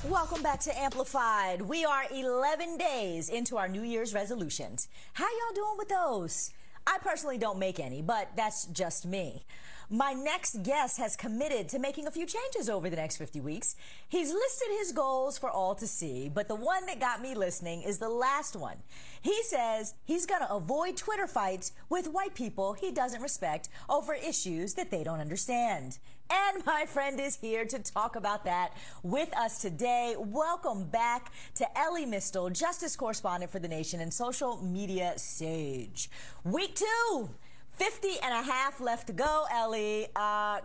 Welcome back to Amplified. We are 11 days into our New Year's resolutions. How y'all doing with those? I personally don't make any, but that's just me. My next guest has committed to making a few changes over the next 50 weeks. He's listed his goals for all to see, but the one that got me listening is the last one. He says he's going to avoid Twitter fights with white people he doesn't respect over issues that they don't understand. And my friend is here to talk about that with us today. Welcome back to Elie Mystal, justice correspondent for The Nation and social media sage. Week 2. 50 and a half left to go, Elie.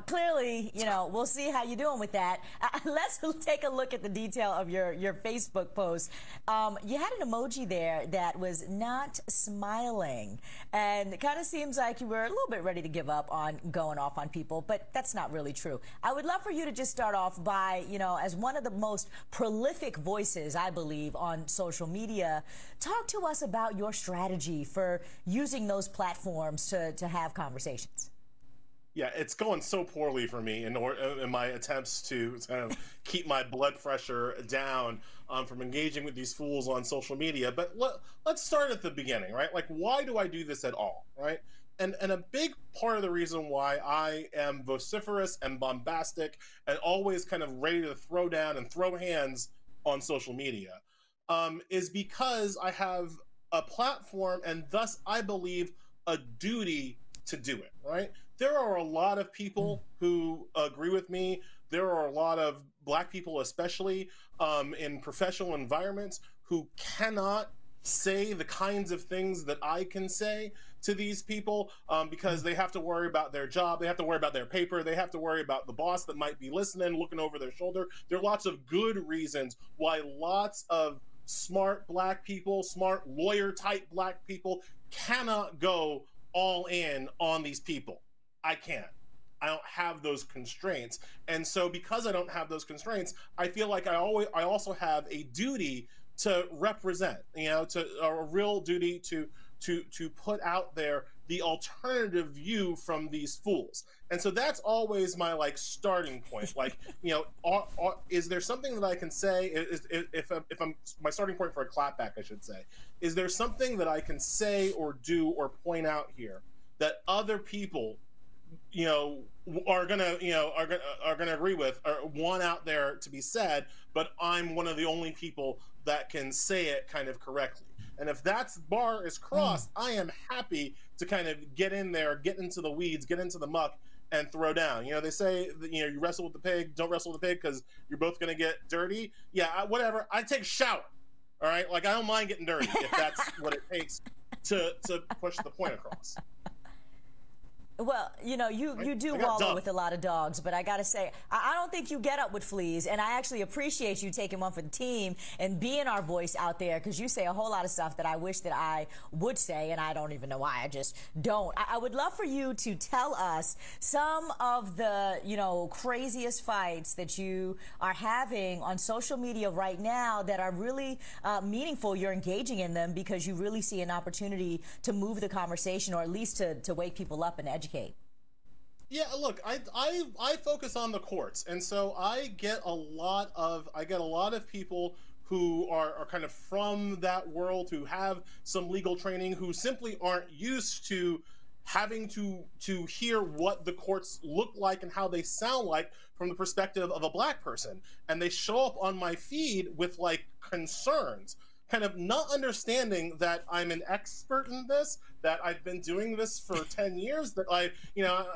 Clearly, you know, we'll see how you're doing with that. Let's take a look at the detail of your Facebook post. You had an emoji there that was not smiling, and it kind of seems like you were a little bit ready to give up on going off on people, but that's not really true. I would love for you to just start off by, you know, as one of the most prolific voices, I believe, on social media, talk to us about your strategy for using those platforms to have conversations. Yeah, it's going so poorly for me in my attempts to kind of keep my blood pressure down from engaging with these fools on social media. But let's start at the beginning, right? Like, why do I do this at all, right? And a big part of the reason why I am vociferous and bombastic and always kind of ready to throw down and throw hands on social media is because I have a platform and thus I believe a duty to do it, right? There are a lot of people who agree with me. There are a lot of Black people, especially in professional environments, who cannot say the kinds of things that I can say to these people because they have to worry about their job, they have to worry about their paper, they have to worry about the boss that might be listening, looking over their shoulder. There are lots of good reasons why lots of smart Black people, smart lawyer-type Black people cannot go all in on these people. I can't. I don't have those constraints. And so because I don't have those constraints, I feel like I also have a duty to represent, you know, a real duty to put out there the alternative view from these fools. And so that's always my starting point. Like, you know, is there something that I can say? If I'm my starting point for a clapback, I should say, is there something that I can say or do or point out here that other people, you know, are gonna agree with or want out there to be said, but I'm one of the only people that can say it kind of correctly. And if that bar is crossed, I am happy to kind of get in there, get into the weeds, get into the muck, and throw down. You know, they say, you know, you wrestle with the pig, don't wrestle with the pig because you're both going to get dirty. Yeah, whatever. I take a shower. All right? Like, I don't mind getting dirty if that's what it takes to push the point across. Well, you know, you do wallow with a lot of dogs, but I got to say, I don't think you get up with fleas, and I actually appreciate you taking one for the team and being our voice out there, because you say a whole lot of stuff that I wish that I would say, and I don't even know why. I just don't. I would love for you to tell us some of the, you know, craziest fights that you are having on social media right now that are really meaningful. You're engaging in them because you really see an opportunity to move the conversation, or at least to wake people up and educate. Yeah, look, I focus on the courts, and so I get a lot of people who are kind of from that world, who have some legal training, who simply aren't used to having to hear what the courts look like and how they sound like from the perspective of a Black person, and they show up on my feed with concerns, kind of not understanding that I'm an expert in this, that I've been doing this for 10 years, that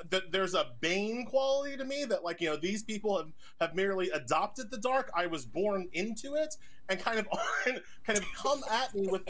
that there's a Bane quality to me, that these people have merely adopted the dark. I was born into it, and kind of come at me with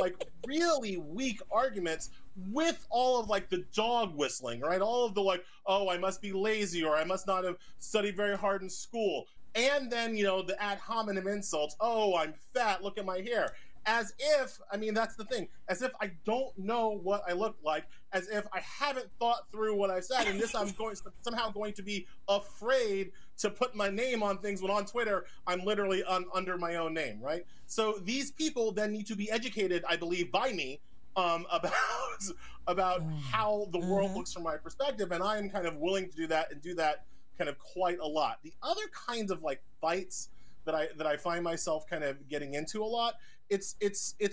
really weak arguments, with all of the dog whistling, right? All of the oh, I must be lazy, or I must not have studied very hard in school. And then, the ad hominem insults. Oh, I'm fat, look at my hair. As if, that's the thing, as if I don't know what I look like, as if I haven't thought through what I said, and this I'm somehow going to be afraid to put my name on things, when on Twitter, I'm literally under my own name, right? So these people then need to be educated, I believe, by me, about how the world looks from my perspective, and I am kind of willing to do that, and do that kind of quite a lot. The other kinds of fights that I find myself kind of getting into a lot. It's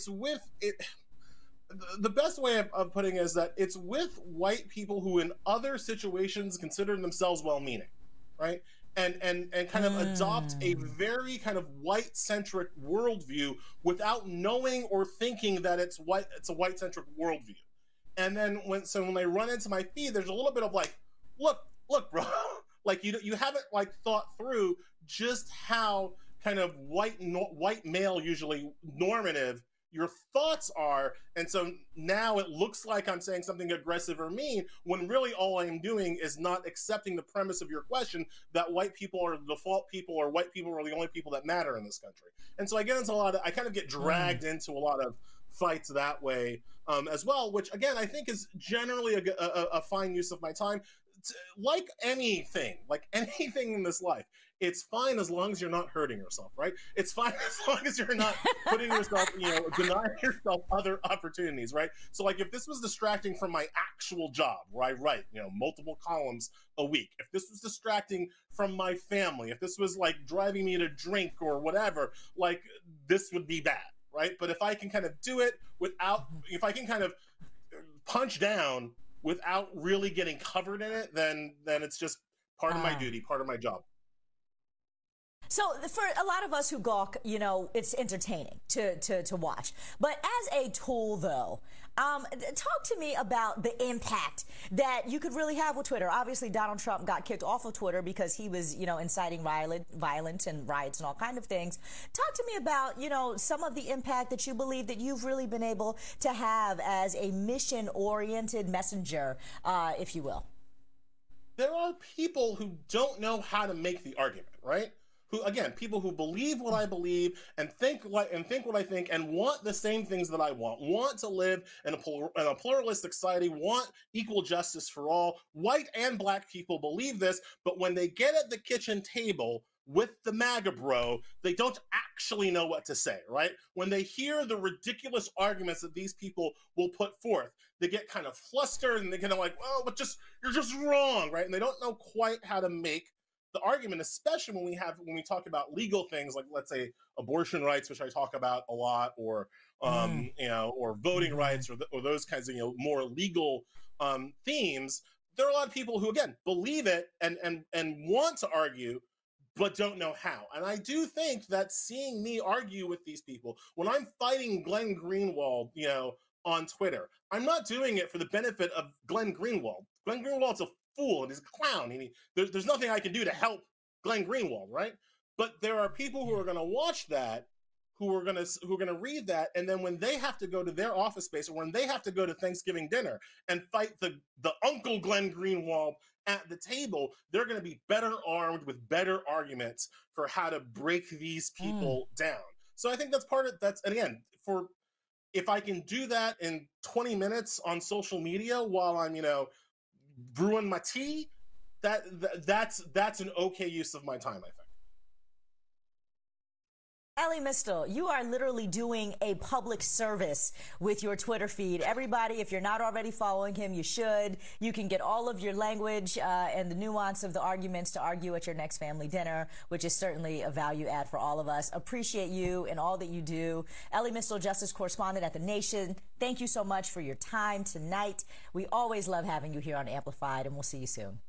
with it. The best way of putting it is that it's with white people who in other situations consider themselves well-meaning, right? And kind of adopt a very kind of white-centric worldview without knowing or thinking that it's a white-centric worldview. And then when they run into my feed, there's a little bit of like, look, bro, like you haven't like thought through just how kind of white male, usually normative, your thoughts are. And so now it looks like I'm saying something aggressive or mean, when really all I'm doing is not accepting the premise of your question that white people are the default people, or white people are the only people that matter in this country. And so I get into I kind of get dragged into a lot of fights that way as well, which again, I think is generally a fine use of my time. Like anything in this life, it's fine as long as you're not hurting yourself, right? It's fine as long as you're not putting yourself, denying yourself other opportunities, right? So like if this was distracting from my actual job where I write, multiple columns a week, if this was distracting from my family, if this was like driving me to drink or whatever, like this would be bad, right? But if I can kind of do it if I can kind of punch down without really getting covered in it, then it's just part of my duty, part of my job. So for a lot of us who gawk, it's entertaining to watch. But as a tool, though, talk to me about the impact that you could really have with Twitter. Obviously, Donald Trump got kicked off of Twitter because he was, inciting violence and riots and all kinds of things. Talk to me about, some of the impact that you believe that you've really been able to have as a mission-oriented messenger, if you will. There are people who don't know how to make the argument, right? People who believe what I believe and think what I think and want the same things that I want to live in a pluralistic society, want equal justice for all. White and black people believe this, but when they get at the kitchen table with the MAGA bro, they don't actually know what to say, right? When they hear the ridiculous arguments that these people will put forth, they get kind of flustered and they kind of like, well, but you're just wrong, right? And they don't know quite how to make the argument, especially when we talk about legal things like, let's say, abortion rights, which I talk about a lot, or or voting rights, or those kinds of more legal themes. There are a lot of people who again believe it and want to argue, but don't know how. And I do think that seeing me argue with these people when I'm fighting Glenn Greenwald, on Twitter, I'm not doing it for the benefit of Glenn Greenwald. Glenn Greenwald's a fool and he's a clown, and there's nothing I can do to help Glenn Greenwald, right? But there are people who are going to watch that, who are going to read that, and then when they have to go to their office space, or when they have to go to Thanksgiving dinner and fight the Uncle Glenn Greenwald at the table, they're going to be better armed with better arguments for how to break these people down. So I think that's and again, if I can do that in 20 minutes on social media while I'm brewing my tea, that's an okay use of my time, I think. Elie Mystal, you are literally doing a public service with your Twitter feed. Everybody, if you're not already following him, you should. You can get all of your language and the nuance of the arguments to argue at your next family dinner, which is certainly a value add for all of us. Appreciate you and all that you do. Elie Mystal, justice correspondent at The Nation, thank you so much for your time tonight. We always love having you here on Amplified, and we'll see you soon.